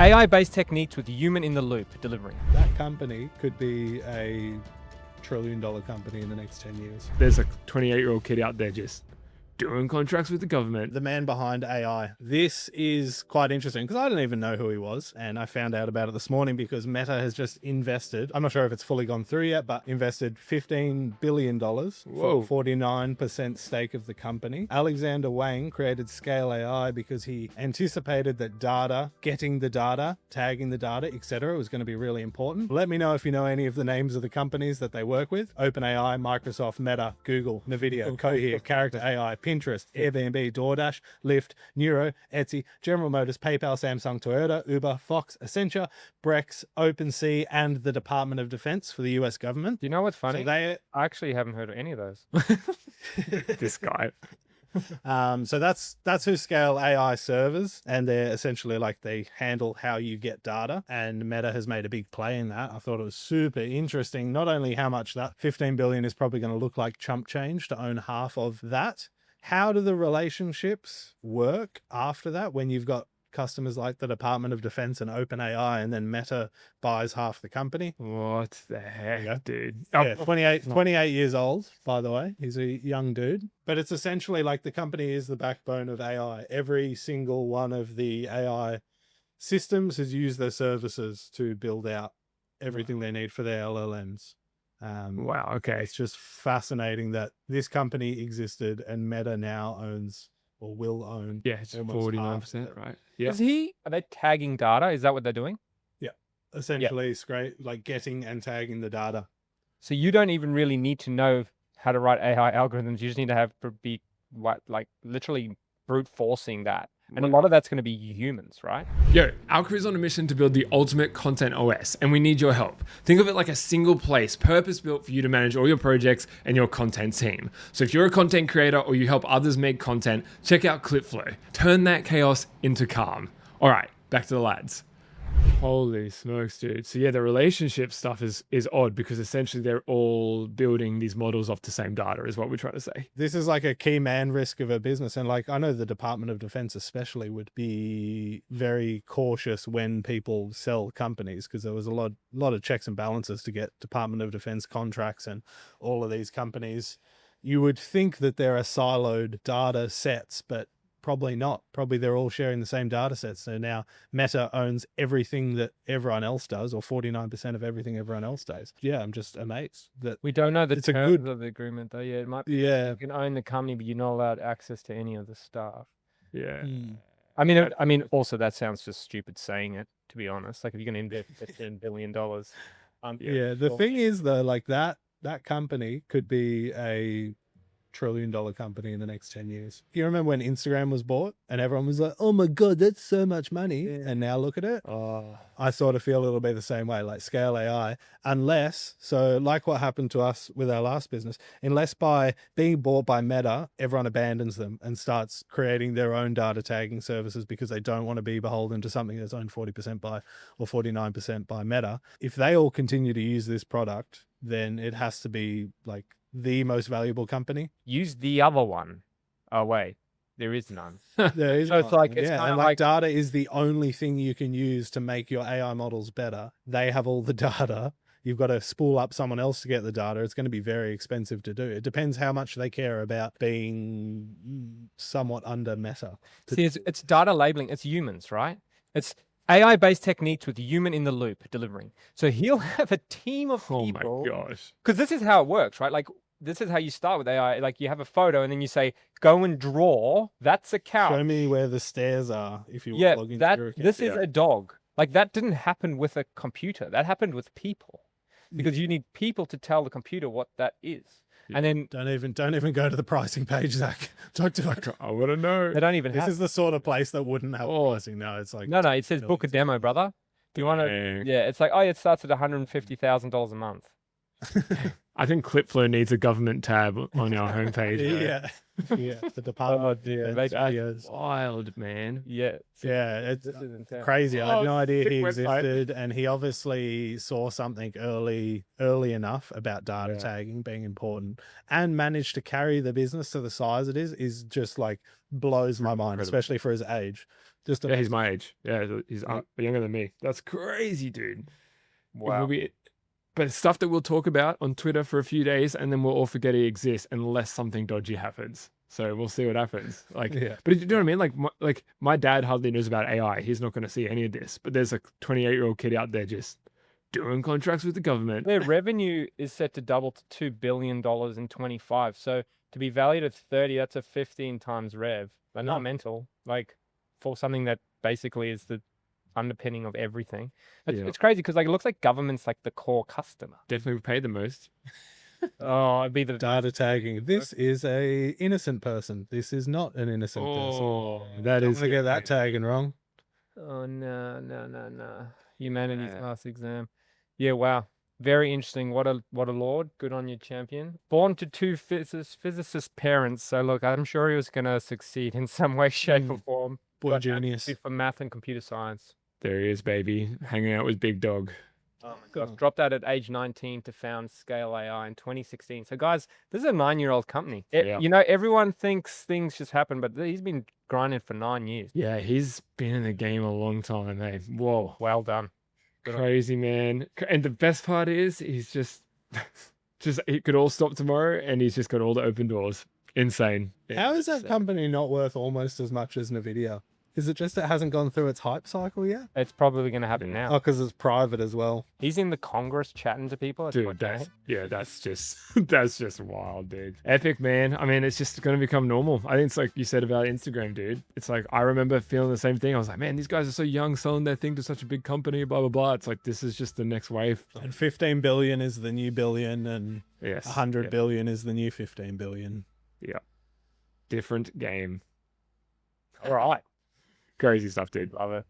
AI-based techniques with human in the loop delivering. That company could be a trillion-dollar company in the next 10 years. There's a 28-year-old kid out there just doing contracts with the government. The man behind AI. This is quite interesting because I didn't even know who he was. And I found out about it this morning because Meta has just invested, I'm not sure if it's fully gone through yet, but invested $15 billion for 49% stake of the company. Alexander Wang created Scale AI because he anticipated that data, getting the data, tagging the data, etc. was going to be really important. Let me know if you know any of the names of the companies that they work with. OpenAI, Microsoft, Meta, Google, NVIDIA, Cohere, Character AI, Pinterest, Airbnb, DoorDash, Lyft, Neuro, Etsy, General Motors, PayPal, Samsung, Toyota, Uber, Fox, Accenture, Brex, OpenSea, and the Department of Defense for the US government. Do you know what's funny? So I actually haven't heard of any of those. This guy. So that's who Scale AI servers, and they're essentially like they handle how you get data, and Meta has made a big play in that. I thought it was super interesting, not only how much that 15 billion is probably going to look like chump change to own half of that. How do the relationships work after that when you've got customers like the Department of Defense and OpenAI, and then Meta buys half the company? What the heck, dude? Yeah, 28 years old, by the way. He's a young dude. But it's essentially like the company is the backbone of AI. Every single one of the AI systems has used their services to build out everything they need for their LLMs. Wow, okay. It's just fascinating that this company existed and Meta now owns or will own. Yeah, it's 49%, right? Yeah. Are they tagging data? Is that what they're doing? Yeah. Essentially, it's great, like getting and tagging the data. So you don't even really need to know how to write AI algorithms. You just need to be like literally brute forcing that. And a lot of that's going to be humans, right? Yo, our crew's on a mission to build the ultimate content OS, and we need your help. Think of it like a single place, purpose-built for you to manage all your projects and your content team. So if you're a content creator or you help others make content, check out Clipflow. Turn that chaos into calm. All right, back to the lads. Holy smokes, dude. So yeah, the relationship stuff is odd because essentially they're all building these models off the same data is what we're trying to say. This is like a key man risk of a business. And like, I know the Department of Defense especially would be very cautious when people sell companies because there was a lot of checks and balances to get Department of Defense contracts and all of these companies. You would think that there are siloed data sets, but probably not. Probably they're all sharing the same data sets. So now Meta owns everything that everyone else does, or 49% of everything everyone else does. Yeah, I'm just amazed that we don't know the terms of the agreement though. Yeah, it might be. Yeah, you can own the company, but you're not allowed access to any of the stuff. Yeah. I mean, also that sounds just stupid saying it, to be honest. Like if you're going to invest $15 billion. The thing is though, like that company could be a trillion-dollar company in the next 10 years. You remember when Instagram was bought and everyone was like, oh my God, that's so much money. Yeah. And now look at it. I sort of feel a little bit the same way, like Scale AI, unless, so like what happened to us with our last business, unless by being bought by Meta, everyone abandons them and starts creating their own data tagging services because they don't want to be beholden to something that's owned 40% by or 49% by Meta. If they all continue to use this product, then it has to be like the most valuable company. Use the other one. Oh wait, there is none. There is. So it's like it's kind of like data is the only thing you can use to make your AI models better. They have all the data. You've got to spool up someone else to get the data. It's going to be very expensive to do. It depends how much they care about being somewhat under Meta. See, it's data labeling. It's humans, right? It's AI-based techniques with human in the loop delivering. So he'll have a team of people. Oh my gosh. Because this is how it works, right? Like this is how you start with AI. Like you have a photo and then you say, go and draw. That's a couch. Show me where the stairs are if you log into your account. This is a dog. Like that didn't happen with a computer. That happened with people. Because you need people to tell the computer what that is. Yeah. And then don't even go to the pricing page, Zach. Talk to I want to know. They don't even This is the sort of place that wouldn't have pricing. No, it's like no, it says book a demo, brother. Do you want to? Yeah, it's like, oh, it starts at $150,000 a month. I think Clipflow needs a government tab on our homepage. Yeah. The Department. Oh dear, that's wild, man. Yeah, it's crazy. I had no idea he existed, and he obviously saw something early enough about data tagging being important, and managed to carry the business to the size it is just like blows my mind, especially for his age. Just Yeah, he's my age. Yeah, he's younger than me. That's crazy, dude. It will be, but it's stuff that we'll talk about on Twitter for a few days, and then we'll all forget he exists unless something dodgy happens. So we'll see what happens. Like, Yeah. but you know what I mean? Like my dad hardly knows about AI. He's not going to see any of this. But there's a 28-year-old kid out there just doing contracts with the government. Their revenue is set to double to $2 billion in 25. So to be valued at 30, that's a 15 times rev. But not mental. Like for something that basically is the underpinning of everything. It's crazy because like it looks like government's like the core customer. Definitely pay the most. Oh, it'd be the data tagging. This is a innocent person. This is not an innocent person. Oh, that I'm is gonna get that tagging wrong. Oh no. Humanities last exam. Yeah, wow. Very interesting. What a lord. Good on you, champion. Born to two physicist parents. So look, I'm sure he was gonna succeed in some way, shape, or form. Boy genius. For math and computer science. There he is, baby, hanging out with Big Dog. Oh my God. Dropped out at age 19 to found Scale AI in 2016. So guys, this is a 9-year-old company. You know, everyone thinks things just happen, but he's been grinding for 9 years. Yeah, he's been in the game a long time, eh? Whoa. Well done. Crazy, man. And the best part is he's just it could all stop tomorrow and he's just got all the open doors. Insane. How is that company not worth almost as much as Nvidia? Is it just it hasn't gone through its hype cycle yet? It's probably going to happen now. Oh, because it's private as well. He's in the Congress chatting to people. Dude, that's just wild, dude. Epic, man. I mean, it's just going to become normal. I think it's like you said about Instagram, dude. It's like, I remember feeling the same thing. I was like, man, these guys are so young, selling their thing to such a big company, blah, blah, blah. It's like, this is just the next wave. And 15 billion is the new billion, and yes, 100 billion is the new 15 billion. Yeah. Different game. All right. Crazy stuff, dude. Love it.